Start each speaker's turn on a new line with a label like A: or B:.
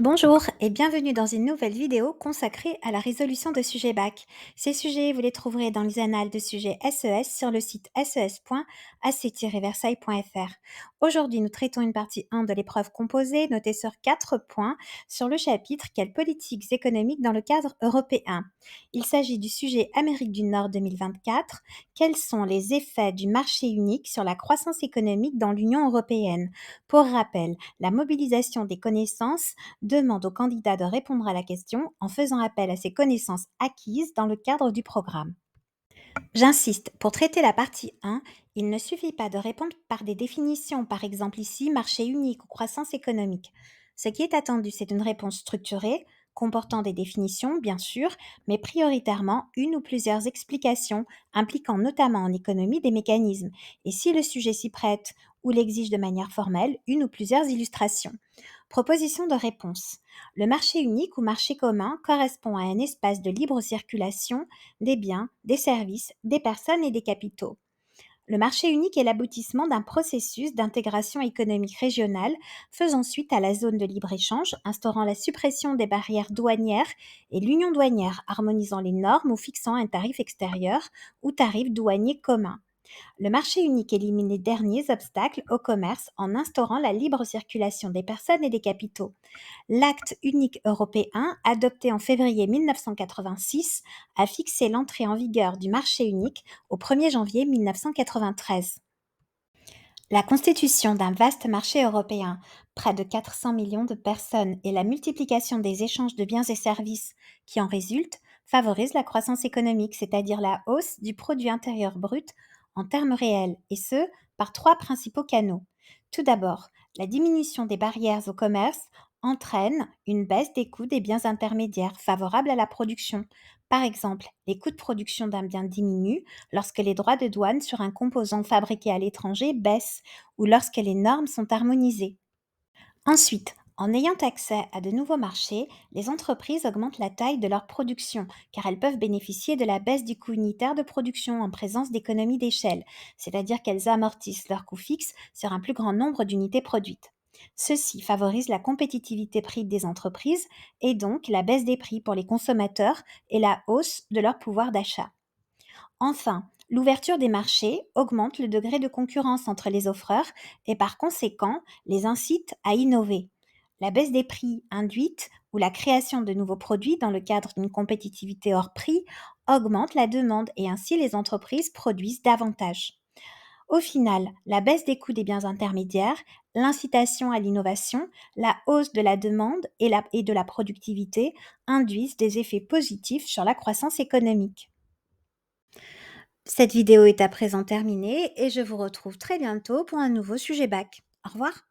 A: Bonjour et bienvenue dans une nouvelle vidéo consacrée à la résolution de sujets bac. Ces sujets, vous les trouverez dans les annales de sujets SES sur le site ses.ac-versailles.fr. Aujourd'hui, nous traitons une partie 1 de l'épreuve composée notée sur 4 points sur le chapitre Quelles politiques économiques dans le cadre européen. Il s'agit du sujet Amérique du Nord 2024. Quels sont les effets du marché unique sur la croissance économique dans l'Union européenne? Pour rappel, la mobilisation des connaissances demande au candidat de répondre à la question en faisant appel à ses connaissances acquises dans le cadre du programme. J'insiste, pour traiter la partie 1, il ne suffit pas de répondre par des définitions, par exemple ici marché unique ou croissance économique. Ce qui est attendu, c'est une réponse structurée, comportant des définitions, bien sûr, mais prioritairement une ou plusieurs explications, impliquant notamment en économie des mécanismes, et si le sujet s'y prête ou l'exige de manière formelle, une ou plusieurs illustrations. Proposition de réponse. Le marché unique ou marché commun correspond à un espace de libre circulation des biens, des services, des personnes et des capitaux. Le marché unique est l'aboutissement d'un processus d'intégration économique régionale faisant suite à la zone de libre-échange, instaurant la suppression des barrières douanières et l'union douanière, harmonisant les normes ou fixant un tarif extérieur ou tarif douanier commun. Le marché unique élimine les derniers obstacles au commerce en instaurant la libre circulation des personnes et des capitaux. L'Acte unique européen, adopté en février 1986, a fixé l'entrée en vigueur du marché unique au 1er janvier 1993. La constitution d'un vaste marché européen, près de 400 millions de personnes et la multiplication des échanges de biens et services qui en résultent favorisent la croissance économique, c'est-à-dire la hausse du produit intérieur brut en termes réels, et ce, par trois principaux canaux. Tout d'abord, la diminution des barrières au commerce entraîne une baisse des coûts des biens intermédiaires favorables à la production. Par exemple, les coûts de production d'un bien diminuent lorsque les droits de douane sur un composant fabriqué à l'étranger baissent ou lorsque les normes sont harmonisées. Ensuite, en ayant accès à de nouveaux marchés, les entreprises augmentent la taille de leur production car elles peuvent bénéficier de la baisse du coût unitaire de production en présence d'économies d'échelle, c'est-à-dire qu'elles amortissent leurs coûts fixes sur un plus grand nombre d'unités produites. Ceci favorise la compétitivité prix des entreprises et donc la baisse des prix pour les consommateurs et la hausse de leur pouvoir d'achat. Enfin, l'ouverture des marchés augmente le degré de concurrence entre les offreurs et par conséquent les incite à innover. La baisse des prix induite ou la création de nouveaux produits dans le cadre d'une compétitivité hors prix augmente la demande et ainsi les entreprises produisent davantage. Au final, la baisse des coûts des biens intermédiaires, l'incitation à l'innovation, la hausse de la demande et de la productivité induisent des effets positifs sur la croissance économique. Cette vidéo est à présent terminée et je vous retrouve très bientôt pour un nouveau sujet bac. Au revoir.